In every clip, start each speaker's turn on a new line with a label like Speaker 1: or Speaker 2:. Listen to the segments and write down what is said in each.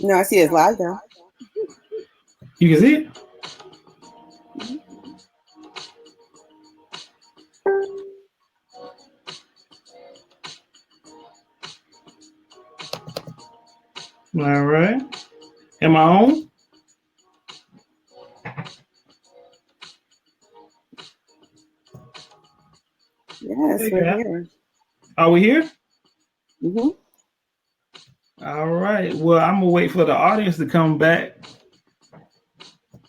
Speaker 1: No, I see it's live though.
Speaker 2: You can see it? All right. Am I on?
Speaker 1: Yes, we're here.
Speaker 2: Are we here?
Speaker 1: Mm-hmm.
Speaker 2: All right. Well, I'm gonna wait for the audience to come back.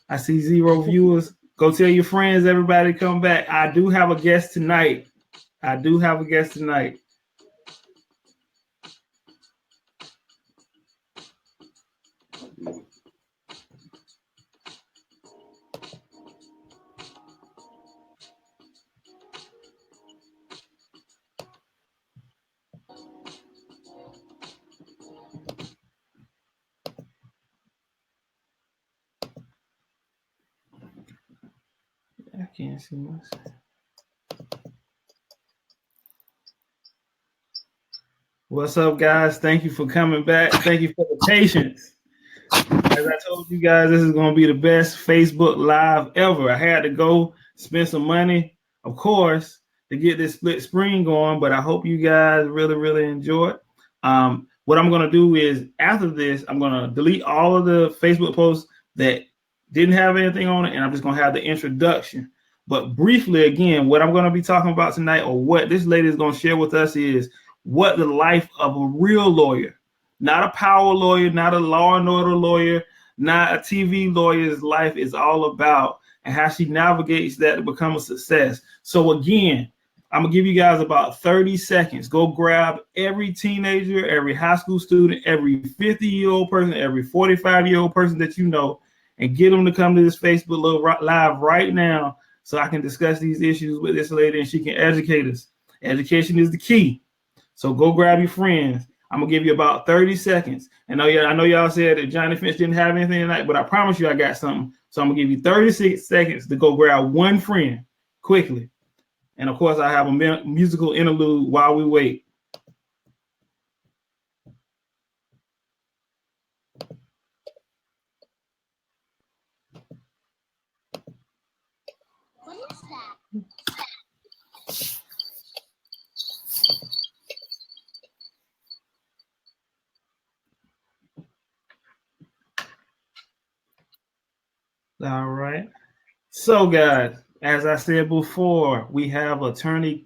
Speaker 2: I see 0 viewers. Go tell your friends, everybody, come back. I do have a guest tonight. I can't see much. What's up, guys? Thank you for coming back. Thank you for the patience. As I told you guys, this is going to be the best Facebook Live ever. I had to go spend some money, of course, to get this split screen going, but I hope you guys really, really enjoy it. What I'm going to do is, after this, I'm going to delete all of the Facebook posts that didn't have anything on it, and I'm just going to have the introduction. But briefly, again, what I'm going to be talking about tonight, or what this lady is going to share with us, is what the life of a real lawyer, not a power lawyer, not a law and order lawyer, not a TV lawyer's life is all about, and how she navigates that to become a success. So again, I'm gonna give you guys about 30 seconds. Go grab every teenager, every high school student, every 50-year-old person, every 45-year-old person that you know, and get them to come to this Facebook Live right now so I can discuss these issues with this lady and she can educate us. Education is the key. So go grab your friends. I'm gonna give you about 30 seconds. And I know y'all said that Johnnie Finch didn't have anything tonight, but I promise you I got something. So I'm gonna give you 36 seconds to go grab one friend quickly. And of course, I have a musical interlude while we wait.
Speaker 3: What is that?
Speaker 2: All right. So, guys, as I said before, we have attorney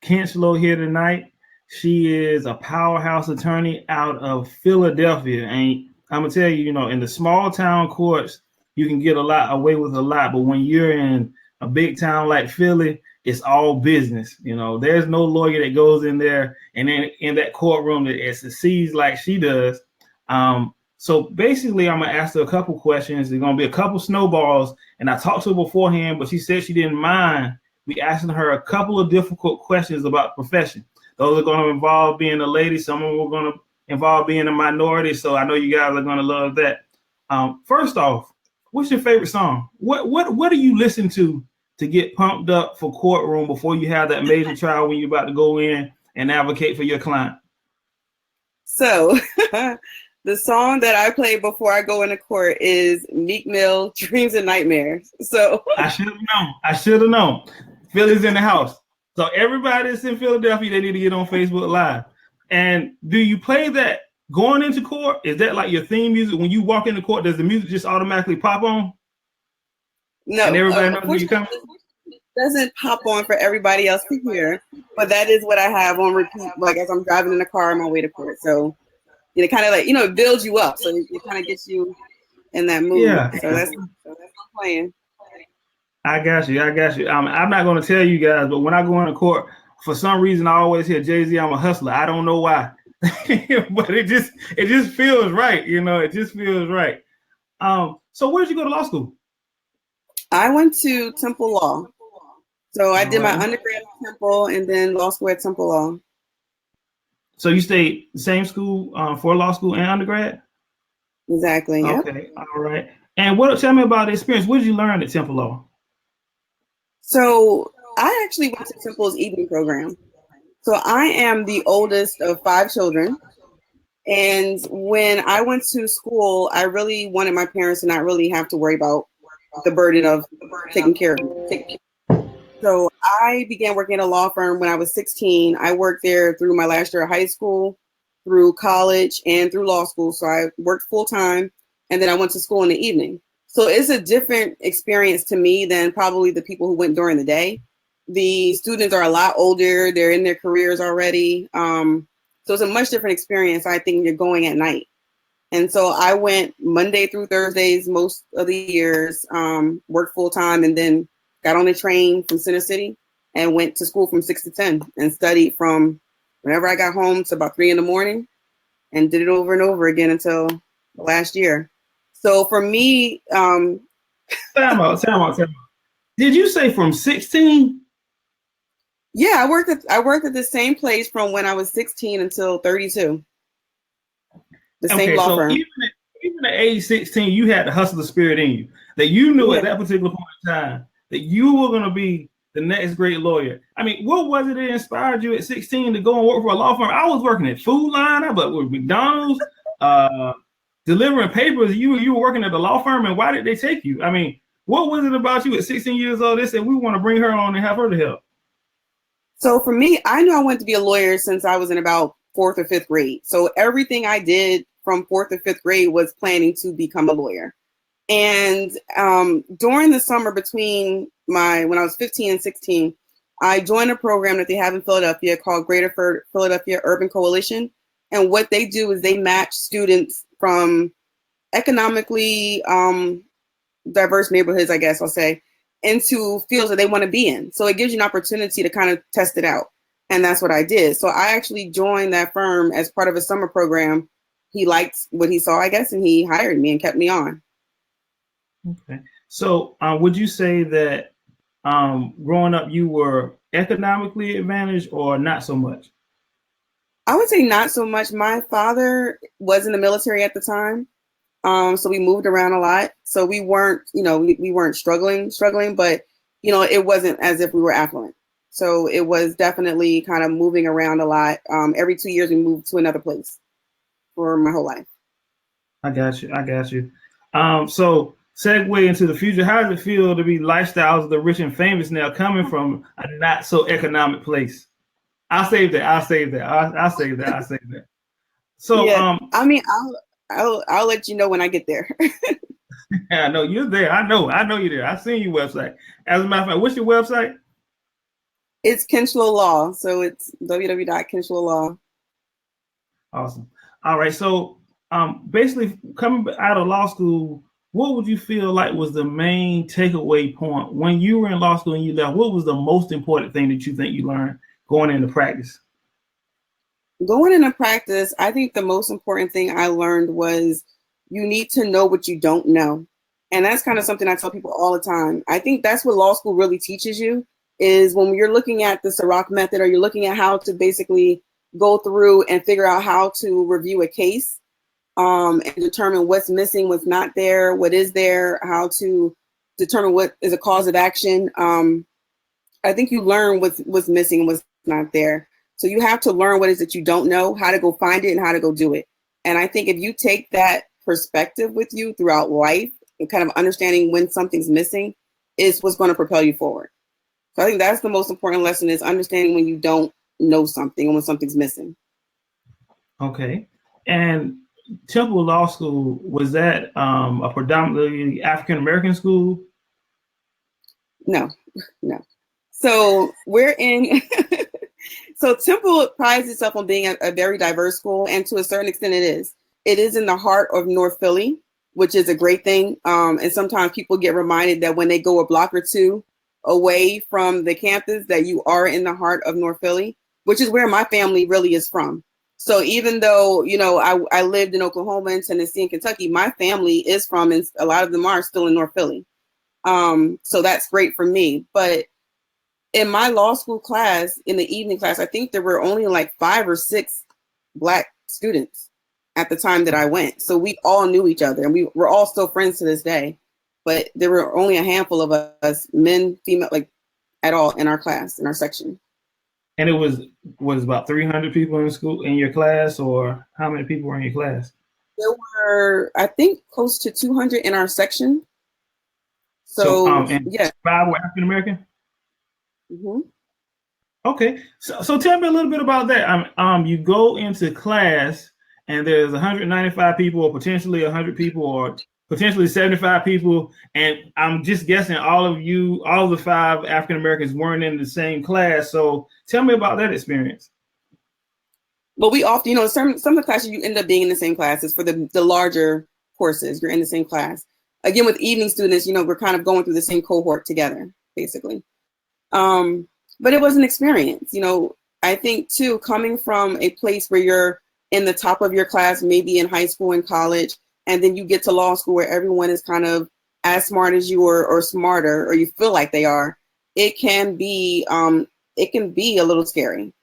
Speaker 2: Kinchloe here tonight. She is a powerhouse attorney out of Philadelphia. And I'm going to tell you, in the small town courts, you can get away with a lot. But when you're in a big town like Philly, it's all business. There's no lawyer that goes in there and then in that courtroom that succeeds like she does. So basically, I'm going to ask her a couple questions. There's going to be a couple snowballs. And I talked to her beforehand, but she said she didn't mind we asking her a couple of difficult questions about profession. Those are going to involve being a lady. Some of them are going to involve being a minority. So I know you guys are going to love that. First off, what's your favorite song? What do you listen to get pumped up for courtroom before you have that major trial when you're about to go in and advocate for your client?
Speaker 1: So the song that I play before I go into court is Meek Mill, Dreams and Nightmares. So
Speaker 2: I should have known. Philly's in the house. So everybody that's in Philadelphia, they need to get on Facebook Live. And do you play that going into court? Is that like your theme music? When you walk into court, does the music just automatically pop on?
Speaker 1: No,
Speaker 2: and everybody knows when you come?
Speaker 1: It doesn't pop on for everybody else to hear, but that is what I have on repeat, like as I'm driving in the car on my way to court. So kind of like, it builds you up. So it kind of gets you in that mood.
Speaker 2: Yeah.
Speaker 1: So that's what I'm playing.
Speaker 2: I got you. I'm not going to tell you guys, but when I go into court, for some reason, I always hear Jay-Z, I'm a hustler. I don't know why, but it just feels right. It just feels right. So where did you go to law school?
Speaker 1: I went to Temple Law. So I did my undergrad at Temple and then law school at Temple Law.
Speaker 2: So you stayed the same school for law school and undergrad?
Speaker 1: Exactly. Yep.
Speaker 2: Okay. All right. And tell me about the experience. What did you learn at Temple Law?
Speaker 1: So I actually went to Temple's evening program. So I am the oldest of 5 children. And when I went to school, I really wanted my parents to not really have to worry about the burden of taking care of me. So I began working at a law firm when I was 16. I worked there through my last year of high school, through college, and through law school. So I worked full time, and then I went to school in the evening. So it's a different experience to me than probably the people who went during the day. The students are a lot older. They're in their careers already. So it's a much different experience, I think, you're going at night. And so I went Monday through Thursdays most of the years, worked full time, and then got on the train from Center City and went to school from 6 to 10 and studied from whenever I got home to about 3 in the morning, and did it over and over again until last year. So for me,
Speaker 2: Time out. Did you say from 16?
Speaker 1: Yeah, I worked at the same place from when I was 16 until 32. The same law firm.
Speaker 2: Even at age 16, you had the hustler spirit in you. That you knew at that particular point in time that you were going to be the next great lawyer. I mean, what was it that inspired you at 16 to go and work for a law firm? I was working at Food Line, I worked with McDonald's, delivering papers. You were working at the law firm, and why did they take you? I mean, what was it about you at 16 years old? They said, we want to bring her on and have her to help.
Speaker 1: So for me, I knew I wanted to be a lawyer since I was in about 4th or 5th grade. So everything I did from 4th or 5th grade was planning to become a lawyer. And during the summer between when I was 15 and 16, I joined a program that they have in Philadelphia called Greater Philadelphia Urban Coalition. And what they do is they match students from economically diverse neighborhoods, I guess I'll say, into fields that they want to be in. So it gives you an opportunity to kind of test it out. And that's what I did. So I actually joined that firm as part of a summer program. He liked what he saw, I guess, and he hired me and kept me on.
Speaker 2: Okay. So would you say that growing up, you were economically advantaged or not so much?
Speaker 1: I would say not so much. My father was in the military at the time. So we moved around a lot. So we weren't, we weren't struggling, but, it wasn't as if we were affluent. So it was definitely kind of moving around a lot. Every 2 years we moved to another place for my whole life.
Speaker 2: I got you. So segue into the future. How does it feel to be lifestyles of the rich and famous now coming from a not so economic place? I'll save that. So,
Speaker 1: yeah, I mean, I'll let you know when I get there.
Speaker 2: Yeah, no, you're there. I know you're there. I've seen your website. As a matter of fact, what's your website?
Speaker 1: It's Kinchloe Law. So it's www.Kinchloe Law.
Speaker 2: Awesome. All right. So basically coming out of law school, what would you feel like was the main takeaway point when you were in law school and you left? What was the most important thing that you think you learned going into practice?
Speaker 1: Going into practice, I think the most important thing I learned was you need to know what you don't know. And that's kind of something I tell people all the time. I think that's what law school really teaches you is when you're looking at the Sirach method or you're looking at how to basically go through and figure out how to review a case and determine what's missing, what's not there, what is there, how to determine what is a cause of action. I think you learn what's missing and what's not there. So you have to learn what it is that you don't know, how to go find it and how to go do it. And I think if you take that perspective with you throughout life and kind of understanding when something's missing is what's going to propel you forward. So I think that's the most important lesson is understanding when you don't know something and when something's missing.
Speaker 2: Okay. And Temple Law School, was that a predominantly African-American school?
Speaker 1: No. So we're in... So Temple prides itself on being a very diverse school, and to a certain extent it is. It is in the heart of North Philly, which is a great thing. And sometimes people get reminded that when they go a block or two away from the campus that you are in the heart of North Philly, which is where my family really is from. So even though, I lived in Oklahoma and Tennessee and Kentucky, my family is from, and a lot of them are still in North Philly. So that's great for me. But in my law school class, in the evening class, I think there were only like 5 or 6 Black students at the time that I went. So we all knew each other and we were all still friends to this day. But there were only a handful of us, men, female, like at all in our class, in our section.
Speaker 2: And it was about 300 people in school in your class, or how many people were in your class?
Speaker 1: There were, I think, close to 200 in our section.
Speaker 2: So
Speaker 1: So
Speaker 2: and
Speaker 1: yeah.
Speaker 2: 5 were African American.
Speaker 1: Mm-hmm.
Speaker 2: Okay, so tell me a little bit about that. You go into class and there's 195 people, or potentially 100 people, or potentially 75 people, and I'm just guessing all of the 5 African Americans weren't in the same class. So tell me about that experience.
Speaker 1: But we often, some of the classes you end up being in the same classes for the larger courses. You're in the same class. Again, with evening students, we're kind of going through the same cohort together, basically. But it was an experience. I think too, coming from a place where you're in the top of your class, maybe in high school and college, and then you get to law school where everyone is kind of as smart as you or smarter, or you feel like they are. It can be a little scary.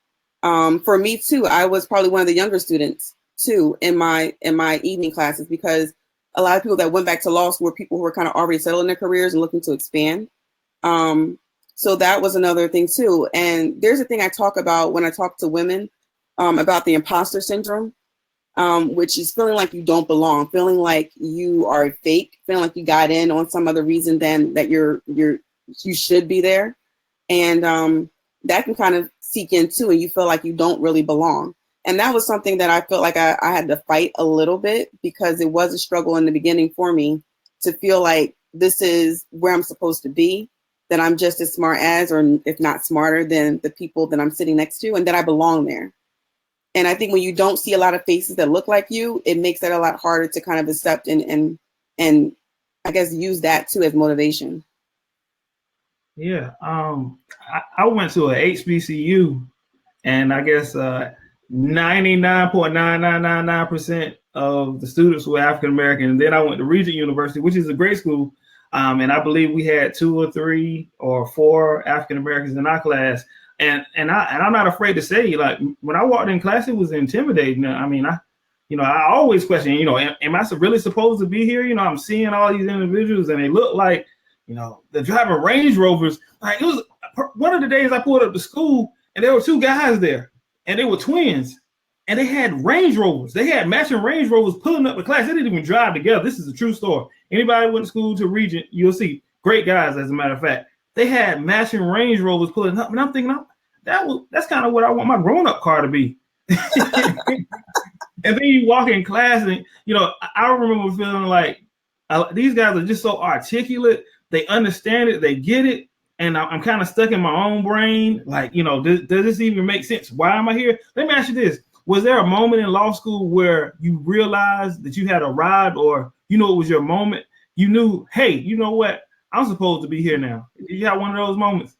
Speaker 1: For me too, I was probably one of the younger students too in my evening classes, because a lot of people that went back to law school were people who were kind of already settled in their careers and looking to expand. So that was another thing too. And there's a thing I talk about when I talk to women about the imposter syndrome, which is feeling like you don't belong, feeling like you are fake, feeling like you got in on some other reason than that you should be there. And that can kind of seek in too, and you feel like you don't really belong. And that was something that I felt like I had to fight a little bit, because it was a struggle in the beginning for me to feel like this is where I'm supposed to be, that I'm just as smart as, or if not smarter than, the people that I'm sitting next to, and that I belong there. And I think when you don't see a lot of faces that look like you, it makes it a lot harder to kind of accept and I guess use that too as motivation.
Speaker 2: Yeah, I went to a HBCU, and I guess 99.9999% of the students were African American. And then I went to Regent University, which is a great school, and I believe we had 2 or 3 or 4 African Americans in our class. And I'm not afraid to say, like, when I walked in class, it was intimidating. I mean, I always question, am I really supposed to be here? I'm seeing all these individuals, and they look like, they're driving Range Rovers. Like, it was one of the days I pulled up to school, and there were 2 guys there, and they were twins, and they had Range Rovers. They had matching Range Rovers pulling up the class. They didn't even drive together. This is a true story. Anybody went to school to Regent, you'll see great guys. As a matter of fact, they had matching Range Rovers pulling up, and I'm thinking, that's kind of what I want my grown-up car to be. And then you walk in class, and I remember feeling like these guys are just so articulate. They understand it, they get it, and I'm kind of stuck in my own brain. Like, does this even make sense? Why am I here? Let me ask you this: was there a moment in law school where you realized that you had arrived, or it was your moment? You knew, hey, you know what? I'm supposed to be here now. You had one of those moments?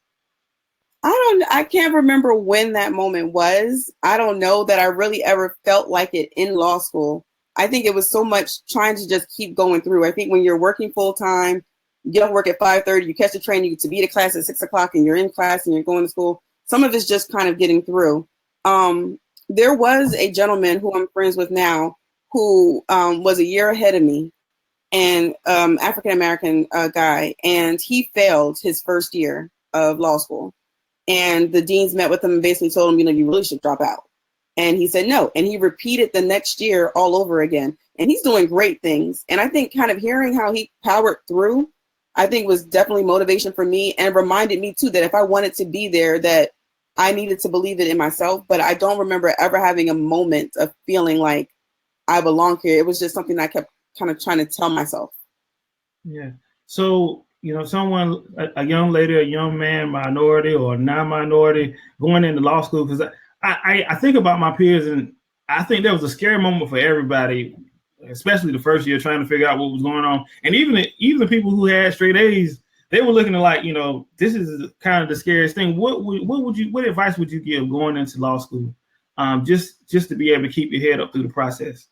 Speaker 1: I can't remember when that moment was. I don't know that I really ever felt like it in law school. I think it was so much trying to just keep going through. I think when you're working full time, you don't work at 5:30, you catch the train, you get to be to class at 6 o'clock, and you're in class and you're going to school. Some of it's just kind of getting through. There was a gentleman who I'm friends with now who was a year ahead of me, and African-American guy, and he failed his first year of law school. And the deans met with him and basically told him, you really should drop out. And he said no. And he repeated the next year all over again. And he's doing great things. And I think kind of hearing how he powered through, I think was definitely motivation for me, and reminded me too that if I wanted to be there, that I needed to believe it in myself. But I don't remember ever having a moment of feeling like I belong here. It was just something I kept kind of trying to tell myself.
Speaker 2: Yeah. So, someone, a young lady, a young man, minority or non-minority, going into law school, because I think about my peers, and I think there was a scary moment for everybody, especially the first year, trying to figure out what was going on. And even the people who had straight A's, they were looking at like, this is kind of the scariest thing. What advice would you give going into law school, just to be able to keep your head up through the process?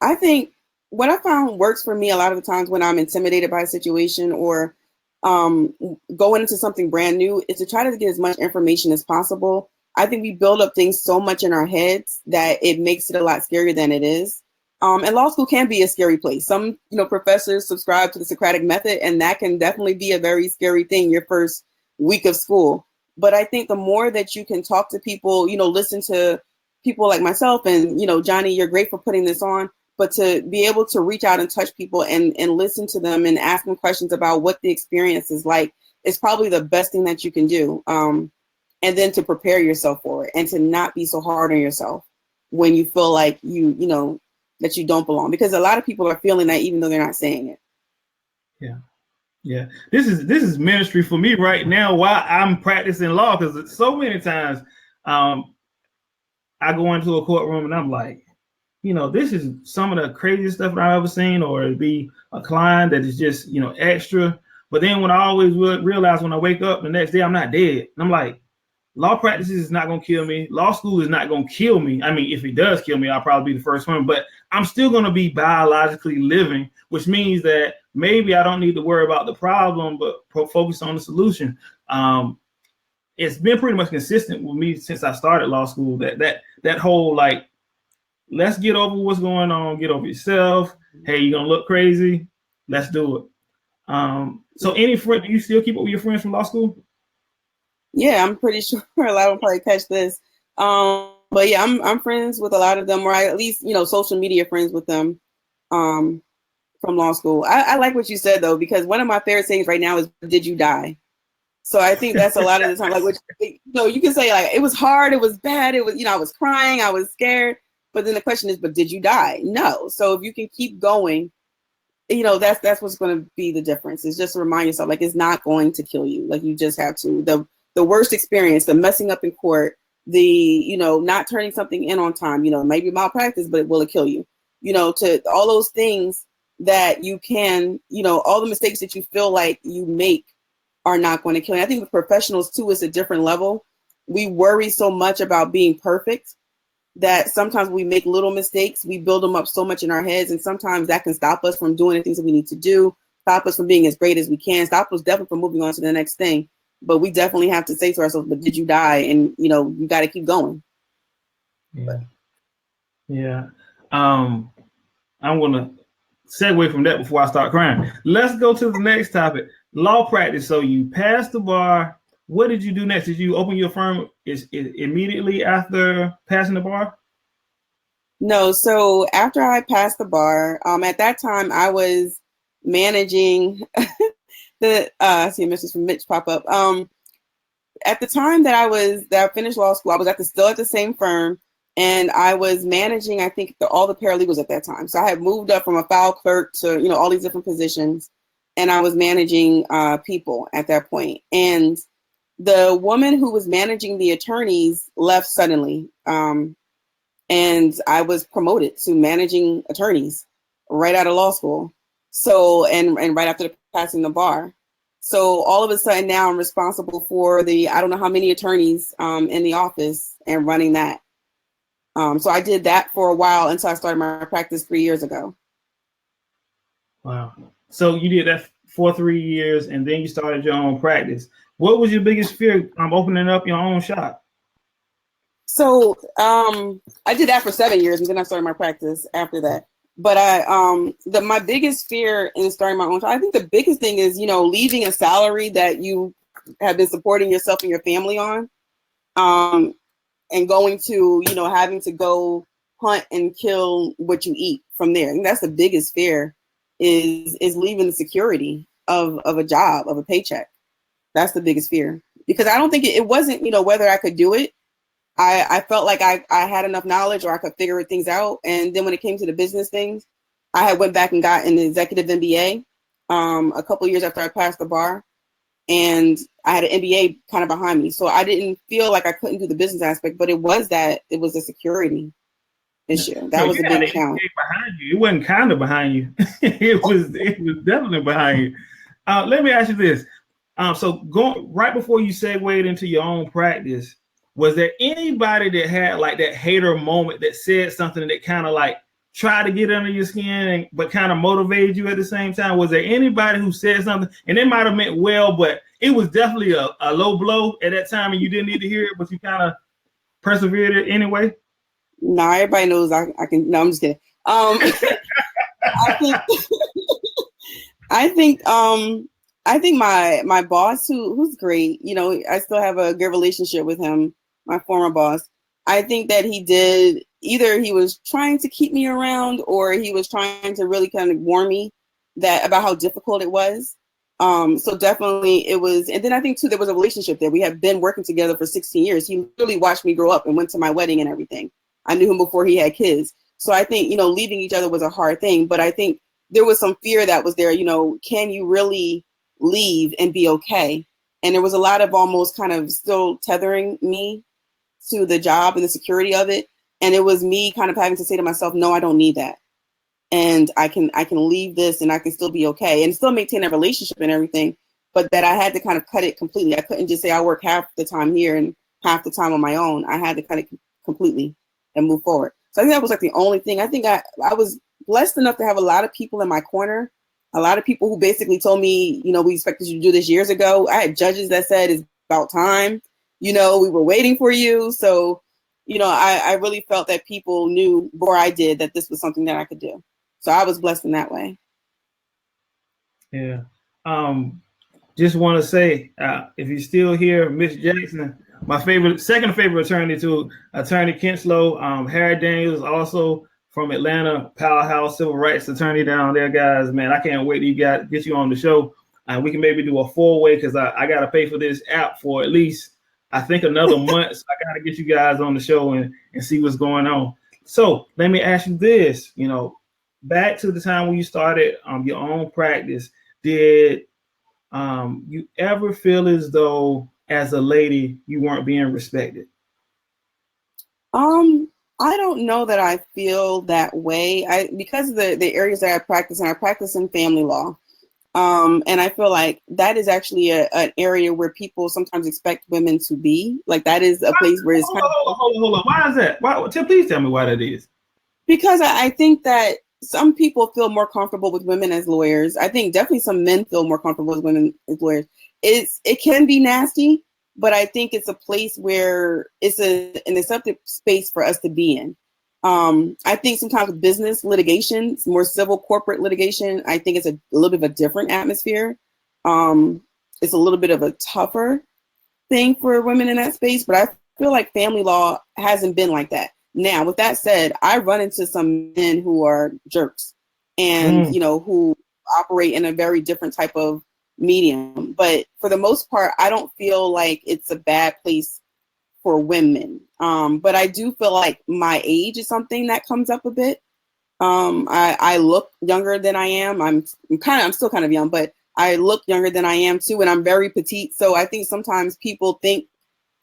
Speaker 1: I think what I found works for me a lot of the times when I'm intimidated by a situation or going into something brand new is to try to get as much information as possible. I think we build up things so much in our heads that it makes it a lot scarier than it is. And law school can be a scary place. Some, professors subscribe to the Socratic method, and that can definitely be a very scary thing your first week of school. But I think the more that you can talk to people, listen to people like myself and, Johnnie, you're great for putting this on, but to be able to reach out and touch people and listen to them and ask them questions about what the experience is like is probably the best thing that you can do. And then to prepare yourself for it and to not be so hard on yourself when you feel like that you don't belong, because a lot of people are feeling that even though they're not saying it.
Speaker 2: Yeah. Yeah. This is ministry for me right now while I'm practicing law, because so many times I go into a courtroom and I'm like, this is some of the craziest stuff that I've ever seen, or it'd be a client that is just, extra. But then when I always realize when I wake up the next day, I'm not dead. And I'm like, law practice is not going to kill me. Law school is not going to kill me. I mean, if it does kill me, I'll probably be the first one, but I'm still going to be biologically living, which means that maybe I don't need to worry about the problem, but focus on the solution. It's been pretty much consistent with me since I started law school, that whole, like, let's get over what's going on, get over yourself. Hey, you're going to look crazy. Let's do it. So any friend, do you still keep up with your friends from law school?
Speaker 1: Yeah, I'm pretty sure a lot will probably catch this. But yeah, I'm friends with a lot of them, or at least, social media friends with them from law school. I like what you said, though, because one of my favorite sayings right now is, did you die? So I think that's a lot of the time, like, which, you can say, like, it was hard, it was bad, it was, I was crying, I was scared. But then the question is, but did you die? No. So if you can keep going, that's what's going to be the difference. Is just to remind yourself, like, it's not going to kill you. Like, you just have to. The worst experience, the messing up in court, the, not turning something in on time, maybe malpractice, but will it kill you? To all those things that you can, all the mistakes that you feel like you make are not going to kill you. I think with professionals too, it's a different level. We worry so much about being perfect that sometimes we make little mistakes, we build them up so much in our heads, and sometimes that can stop us from doing the things that we need to do, stop us from being as great as we can, stop us definitely from moving on to the next thing. But we definitely have to say to ourselves, but did you die? And, you got to keep going.
Speaker 2: Yeah. Yeah. I'm going to segue from that before I start crying. Let's go to the next topic, law practice. So you passed the bar. What did you do next? Did you open your firm immediately after passing the bar?
Speaker 1: No. So after I passed the bar, at that time I was managing I see a message from Mitch pop up. At the time that I finished law school, I was still at the same firm, and I was managing, I think, all the paralegals at that time. So I had moved up from a file clerk to, all these different positions, and I was managing people at that point. And the woman who was managing the attorneys left suddenly, and I was promoted to managing attorneys right out of law school. So, and right after passing the bar. So all of a sudden now I'm responsible for I don't know how many attorneys in the office and running that. So I did that for a while until I started my practice 3 years ago.
Speaker 2: Wow. So you did that for 3 years and then you started your own practice. What was your biggest fear opening up your own shop?
Speaker 1: So I did that for 7 years and then I started my practice after that. But my biggest fear in starting my own shop, I think the biggest thing is, leaving a salary that you have been supporting yourself and your family on, and going to, having to go hunt and kill what you eat from there. I think that's the biggest fear is leaving the security of a job, of a paycheck. That's the biggest fear, because I don't think it wasn't, whether I could do it. I felt like I had enough knowledge or I could figure things out. And then when it came to the business things, I had went back and got an executive MBA a couple of years after I passed the bar. And I had an MBA kind of behind me. So I didn't feel like I couldn't do the business aspect, but it was a security issue. That was a big challenge.
Speaker 2: Behind you. It wasn't kind of behind you. it was definitely behind you. Let me ask you this. So going right before you segued into your own practice, was there anybody that had like that hater moment that said something that kind of like tried to get under your skin but kind of motivated you at the same time? Was there anybody who said something and it might have meant well, but it was definitely a low blow at that time and you didn't need to hear it, but you kind of persevered it anyway?
Speaker 1: No, everybody knows I can. No, I'm just kidding. I think I think my boss, who's great, you know, I still have a good relationship with him, my former boss. I think that he did, either he was trying to keep me around or he was trying to really kind of warn me that about how difficult it was. So definitely it was, and then I think too there was a relationship there. We have been working together for 16 years. He really watched me grow up and went to my wedding and everything. I knew him before he had kids. So I think, you know, leaving each other was a hard thing, but I think there was some fear that was there, you know, can you really leave and be okay? And there was a lot of almost kind of still tethering me to the job and the security of it. And it was me kind of having to say to myself, no, I don't need that. And I can leave this and I can still be okay and still maintain a relationship and everything. But that I had to kind of cut it completely. I couldn't just say I work half the time here and half the time on my own. I had to cut it completely and move forward. So I think that was like the only thing. I think I was blessed enough to have a lot of people in my corner, a lot of people who basically told me, you know, we expected you to do this years ago. I had judges that said it's about time. You know, we were waiting for you. So, you know, I really felt that people knew before I did that this was something that I could do. So I was blessed in that way.
Speaker 2: Yeah. Just want to say, if you're still here, Miss Jackson, my second favorite attorney to Attorney Kinchloe, Harry Daniels, also from Atlanta, powerhouse civil rights attorney down there, guys. Man, I can't wait to get you on the show. We can maybe do a 4-way because I got to pay for this app for at least, I think, another month. So I got to get you guys on the show and see what's going on. So let me ask you this, you know, back to the time when you started your own practice, did you ever feel as though as a lady you weren't being respected?
Speaker 1: I don't know that I feel that way. Because of the areas that I practice, and I practice in family law. And I feel like that is actually an area where people sometimes expect women to be. Like that is a place where it's
Speaker 2: hold on. Why is that? Please tell me why that is.
Speaker 1: Because I think that some people feel more comfortable with women as lawyers. I think definitely some men feel more comfortable with women as lawyers. It can be nasty, but I think it's a place where it's an accepted space for us to be in. I think sometimes with business litigation, more civil corporate litigation, I think it's a little bit of a different atmosphere. It's a little bit of a tougher thing for women in that space, but I feel like family law hasn't been like that. Now, with that said, I run into some men who are jerks and, you know, who operate in a very different type of medium. But for the most part, I don't feel like it's a bad place for women. But I do feel like my age is something that comes up a bit. I look younger than I am. I'm still kind of young, but I look younger than I am too. And I'm very petite. So I think sometimes people think,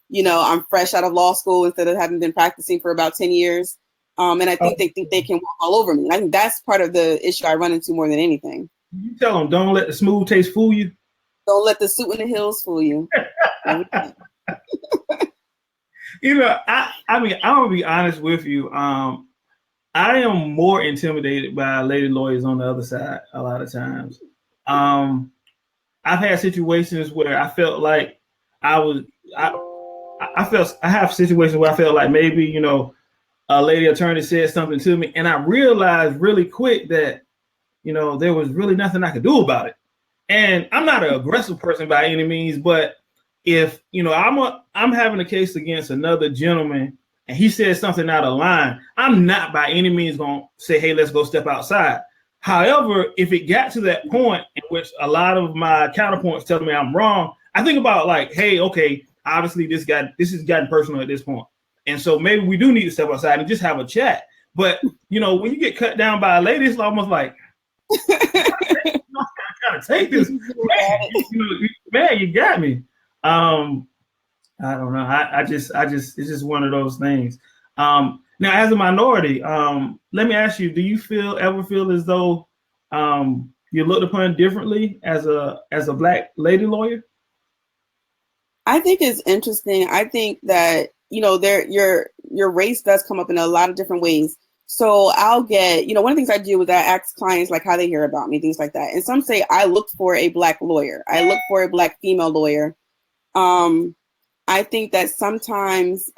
Speaker 1: you know, I'm fresh out of law school instead of having been practicing for about 10 years. And I think they think they can walk all over me. And I think that's part of the issue I run into more than anything. You
Speaker 2: tell them, don't let the smooth taste fool you.
Speaker 1: Don't let the suit and the heels fool you.
Speaker 2: You know, I mean, I'm gonna be honest with you. I am more intimidated by lady lawyers on the other side a lot of times. I've had situations where I felt like I have situations where I felt like maybe, you know, a lady attorney said something to me, and I realized really quick that, you know, there was really nothing I could do about it. And I'm not an aggressive person by any means, but if, you know, I'm having a case against another gentleman and he says something out of line, I'm not by any means going to say, hey, let's go step outside. However, if it got to that point in which a lot of my counterpoints tell me I'm wrong, I think about like, hey, okay, obviously this has gotten personal at this point. And so maybe we do need to step outside and just have a chat. But, you know, when you get cut down by a lady, it's almost like, I gotta take this. Man, you got me. I don't know. I just, it's just one of those things. Now, as a minority, let me ask you: do you ever feel as though you're looked upon differently as a Black lady lawyer?
Speaker 1: I think it's interesting. I think that, you know, your race does come up in a lot of different ways. So I'll get, you know, one of the things I do is I ask clients like how they hear about me, things like that. And some say I look for a Black lawyer. I look for a Black female lawyer. I think that sometimes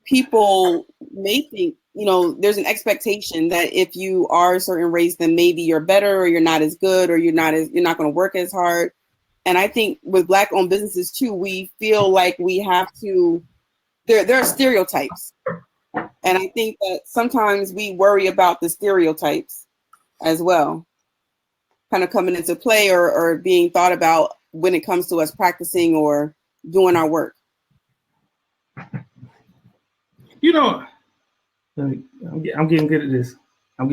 Speaker 1: people may think there's an expectation that if you are a certain race, then maybe you're better or you're not as good or you're not going to work as hard. And I think with Black-owned businesses too, we feel like we have to, there are stereotypes. And I think that sometimes we worry about the stereotypes as well, kind of coming into play or being thought about when it comes to us practicing or doing our work.
Speaker 2: I'm getting good at this. For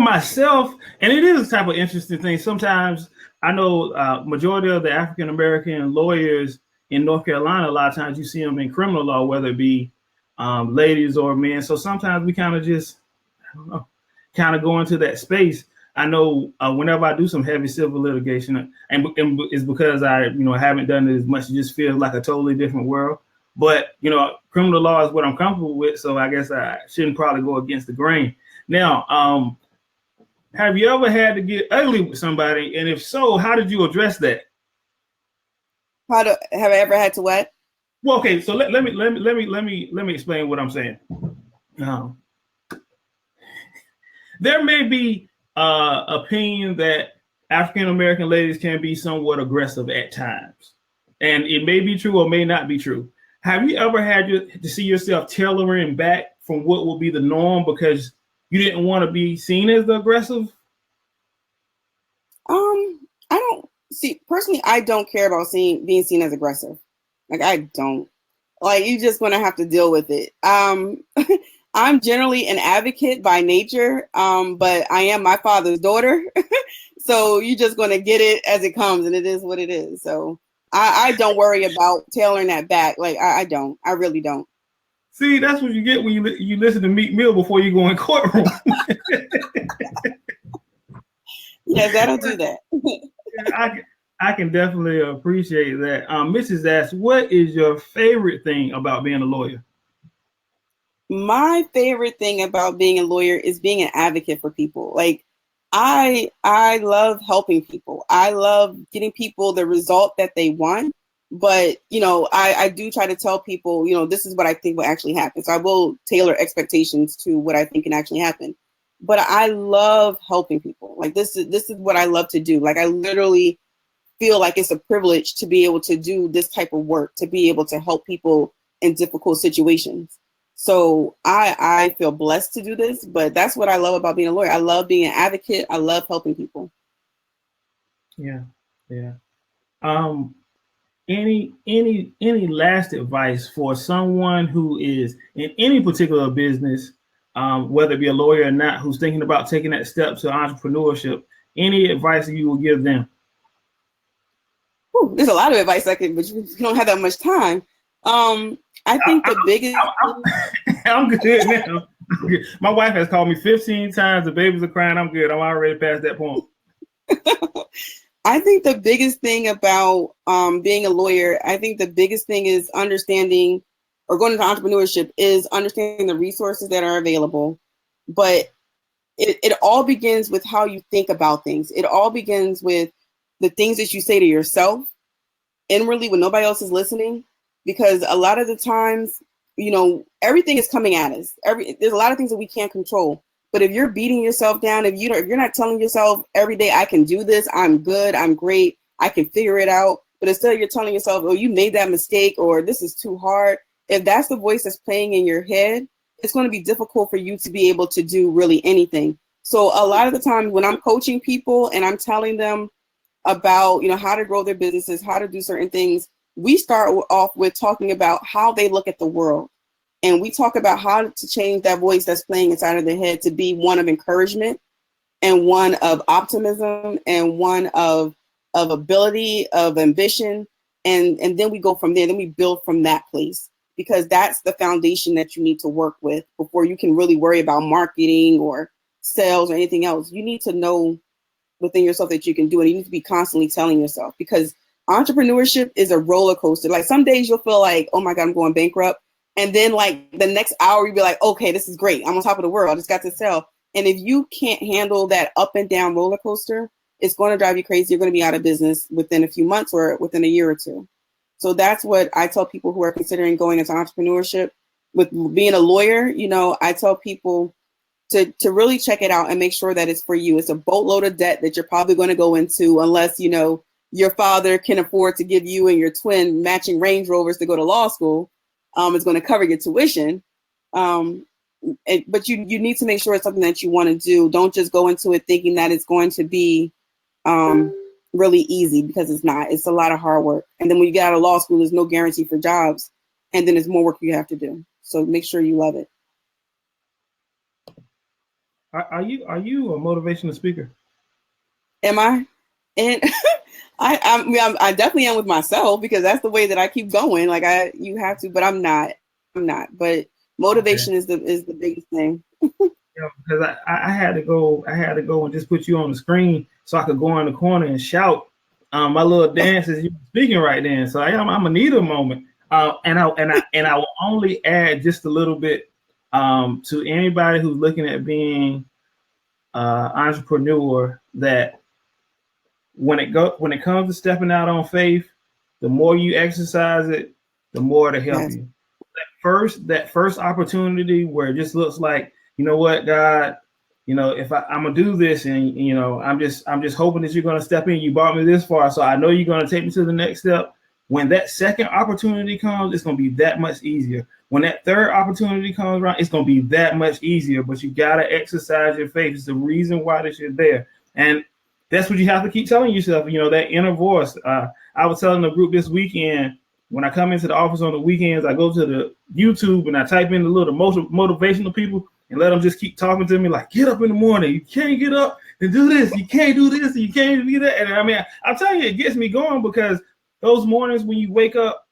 Speaker 2: myself, and it is a type of interesting thing. Sometimes I know majority of the African American lawyers in North Carolina, a lot of times you see them in criminal law, whether it be ladies or men. So sometimes we kind of just, kind of go into that space. I know whenever I do some heavy civil litigation, and it's because I, haven't done it as much. It just feels like a totally different world. But, criminal law is what I'm comfortable with. So I guess I shouldn't probably go against the grain. Now, have you ever had to get ugly with somebody? And if so, how did you address that?
Speaker 1: Have I ever had to what?
Speaker 2: Well, okay. So let me explain what I'm saying. There may be opinion that African American ladies can be somewhat aggressive at times, and it may be true or may not be true. Have you ever had to see yourself tailoring back from what will be the norm because you didn't want to be seen as the aggressive?
Speaker 1: I don't see personally. I don't care about being seen as aggressive. Like I don't. Like you're just gonna have to deal with it. I'm generally an advocate by nature, but I am my father's daughter, so you're just gonna get it as it comes, and it is what it is. So. I don't worry about tailoring that back. Like I don't. I really don't.
Speaker 2: See, that's what you get when you listen to Meek Mill before you go in courtroom.
Speaker 1: Yes, that'll do that.
Speaker 2: I can definitely appreciate that. Mrs. asks, what is your favorite thing about being a lawyer?
Speaker 1: My favorite thing about being a lawyer is being an advocate for people. Like I love helping people. I love getting people the result that they want. But, I do try to tell people, this is what I think will actually happen. So I will tailor expectations to what I think can actually happen. But I love helping people. Like this is what I love to do. Like I literally feel like it's a privilege to be able to do this type of work, to be able to help people in difficult situations. So I feel blessed to do this, but that's what I love about being a lawyer. I love being an advocate. I love helping people.
Speaker 2: Yeah. Any last advice for someone who is in any particular business, whether it be a lawyer or not, who's thinking about taking that step to entrepreneurship? Any advice that you will give them?
Speaker 1: There's a lot of advice I could, but you don't have that much time. I think the biggest.
Speaker 2: I'm good now. My wife has called me 15 times. The babies are crying. I'm good. I'm already past that point.
Speaker 1: I think the biggest thing about being a lawyer, I think the biggest thing is understanding, or going into entrepreneurship, is understanding the resources that are available. But it all begins with how you think about things. It all begins with the things that you say to yourself inwardly when nobody else is listening. Because a lot of the times, everything is coming at us. There's a lot of things that we can't control. But if you're beating yourself down, if you're not telling yourself every day, I can do this, I'm good, I'm great, I can figure it out. But instead you're telling yourself, oh, you made that mistake, or this is too hard. If that's the voice that's playing in your head, it's going to be difficult for you to be able to do really anything. So a lot of the time when I'm coaching people and I'm telling them about, how to grow their businesses, how to do certain things, we start off with talking about how they look at the world. And we talk about how to change that voice that's playing inside of their head to be one of encouragement and one of optimism and one of ability, of ambition. And then we go from there. Then we build from that place, because that's the foundation that you need to work with before you can really worry about marketing or sales or anything else. You need to know within yourself that you can do it. You need to be constantly telling yourself, because entrepreneurship is a roller coaster. Like some days you'll feel like, oh my God, I'm going bankrupt. And then like the next hour you'll be like, okay, this is great. I'm on top of the world. I just got to sell. And if you can't handle that up and down roller coaster, it's going to drive you crazy. You're going to be out of business within a few months or within a year or two. So that's what I tell people who are considering going into entrepreneurship. with being a lawyer, you know, I tell people to really check it out and make sure that it's for you. It's a boatload of debt that you're probably going to go into unless, you know, your father can afford to give you and your twin matching Range Rovers to go to law school. It's going to cover your tuition. But you need to make sure it's something that you want to do. Don't just go into it thinking that it's going to be really easy, because it's not. It's a lot of hard work. And then when you get out of law school, there's no guarantee for jobs. And then there's more work you have to do. So make sure you love it.
Speaker 2: Are you a motivational speaker?
Speaker 1: Am I? And I definitely am with myself, because that's the way that I keep going. Like you have to, but I'm not. But motivation is the biggest thing.
Speaker 2: Yeah, because I had to go and just put you on the screen so I could go in the corner and shout my little dance as you were speaking right then. So I'm gonna need a moment. And I will only add just a little bit to anybody who's looking at being entrepreneur, that when it comes to stepping out on faith, the more you exercise it, the more it'll help you. That first opportunity where it just looks like, you know what, God, you know, if I'm gonna do this, and you know, I'm just hoping that you're gonna step in. You brought me this far, so I know you're gonna take me to the next step. When that second opportunity comes, it's gonna be that much easier. When that third opportunity comes around, it's gonna be that much easier. But you gotta exercise your faith. It's the reason why this is there, and that's what you have to keep telling yourself. You know, that inner voice. I was telling the group this weekend, when I come into the office on the weekends, I go to the YouTube and I type in the little motivational people and let them just keep talking to me like, get up in the morning. You can't get up and do this. You can't do this. You can't do that. And I mean, I'm telling you, it gets me going, because those mornings when you wake up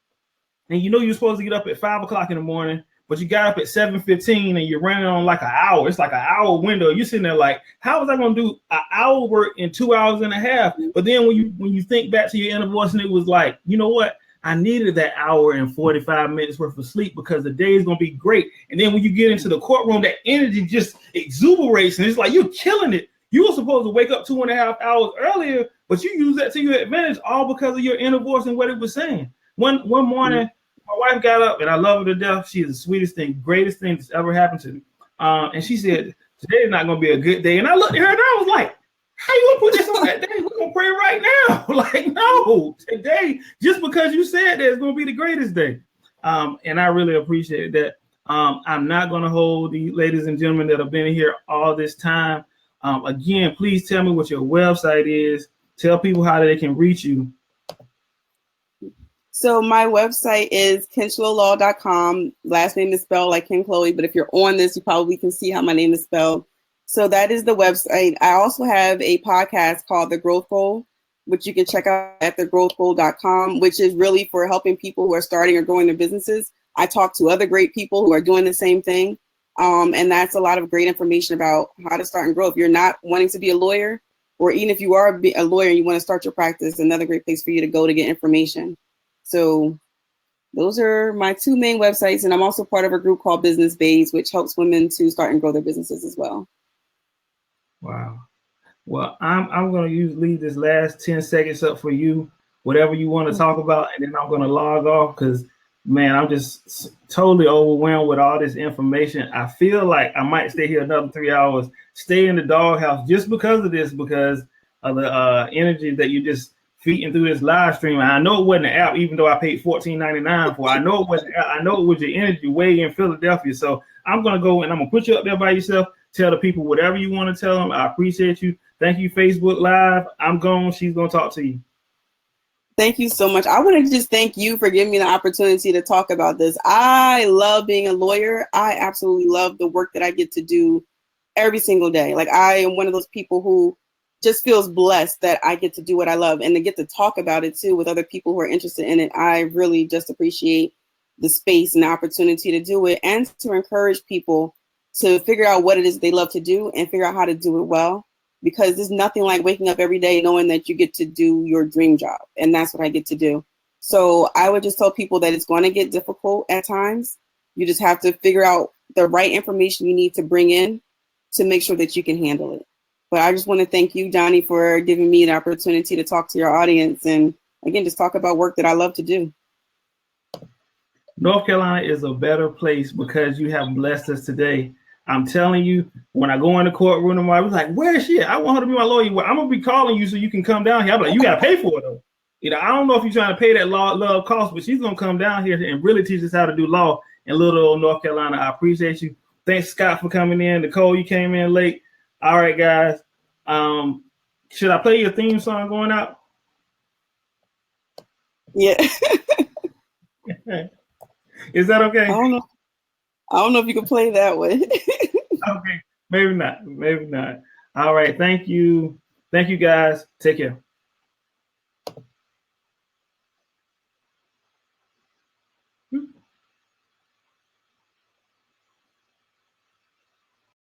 Speaker 2: and you know you're supposed to get up at 5 o'clock in the morning, but you got up at 7:15 and you're running on like an hour. It's like an hour window. You're sitting there like, how was I going to do an hour work in 2 hours and a half? But then when you think back to your inner voice, and it was like, you know what? I needed that hour and 45 minutes worth of sleep, because the day is going to be great. And then when you get into the courtroom, that energy just exuberates, and it's like you're killing it. You were supposed to wake up 2.5 hours earlier, but you use that to your advantage, all because of your inner voice and what it was saying. One morning, my wife got up, and I love her to death. She is the sweetest thing, greatest thing that's ever happened to me. And she said, today is not going to be a good day. And I looked at her and I was like, how you gonna put this on that day? We're gonna pray right now. Like, no, today, just because you said that, it's gonna be the greatest day. And I really appreciate that. I'm not gonna hold the ladies and gentlemen that have been here all this time. Again, please tell me what your website is. Tell people how they can reach you.
Speaker 1: So my website is kinchloelaw.com. Last name is spelled like Kinchloe, but if you're on this, you probably can see how my name is spelled. So that is the website. I also have a podcast called The Growth Goal, which you can check out at thegrowthgoal.com, which is really for helping people who are starting or growing their businesses. I talk to other great people who are doing the same thing. And that's a lot of great information about how to start and grow. If you're not wanting to be a lawyer, or even if you are a lawyer and you want to start your practice, another great place for you to go to get information. So those are my two main websites. And I'm also part of a group called Business Bays, which helps women to start and grow their businesses as well.
Speaker 2: Wow. Well, I'm going to leave this last 10 seconds up for you, whatever you want to talk about, and then I'm going to log off, because, man, I'm just totally overwhelmed with all this information. I feel like I might stay here another 3 hours, stay in the doghouse just because of this, because of the energy that you just feeding through this live stream. And I know it wasn't an app, even though I paid $14.99 for it. I know it wasn't. I know it was your energy way in Philadelphia. So I'm going to go and I'm going to put you up there by yourself. Tell the people whatever you want to tell them. I appreciate you. Thank you, Facebook Live. I'm gone. She's going to talk to you.
Speaker 1: Thank you so much. I want to just thank you for giving me the opportunity to talk about this. I love being a lawyer. I absolutely love the work that I get to do every single day. Like, I am one of those people who just feels blessed that I get to do what I love, and to get to talk about it too with other people who are interested in it. I really just appreciate the space and the opportunity to do it, and to encourage people to figure out what it is they love to do and figure out how to do it well, because there's nothing like waking up every day knowing that you get to do your dream job. And that's what I get to do. So I would just tell people that it's going to get difficult at times. You just have to figure out the right information you need to bring in to make sure that you can handle it. But I just want to thank you, Johnnie, for giving me the opportunity to talk to your audience, and again, just talk about work that I love to do.
Speaker 2: North Carolina is a better place because you have blessed us today. I'm telling you, when I go in the courtroom tomorrow, I was like, where is she at? I want her to be my lawyer. Well, I'm going to be calling you so you can come down here. I'm like, you got to pay for it, though. I don't know if you're trying to pay that love cost, but she's going to come down here and really teach us how to do law in little old North Carolina. I appreciate you. Thanks, Scott, for coming in. Nicole, you came in late. All right, guys. Should I play your theme song going out?
Speaker 1: Yeah.
Speaker 2: Is that okay?
Speaker 1: I don't know if you can play that one.
Speaker 2: Okay, maybe not. All right, thank you. Thank you, guys. Take care.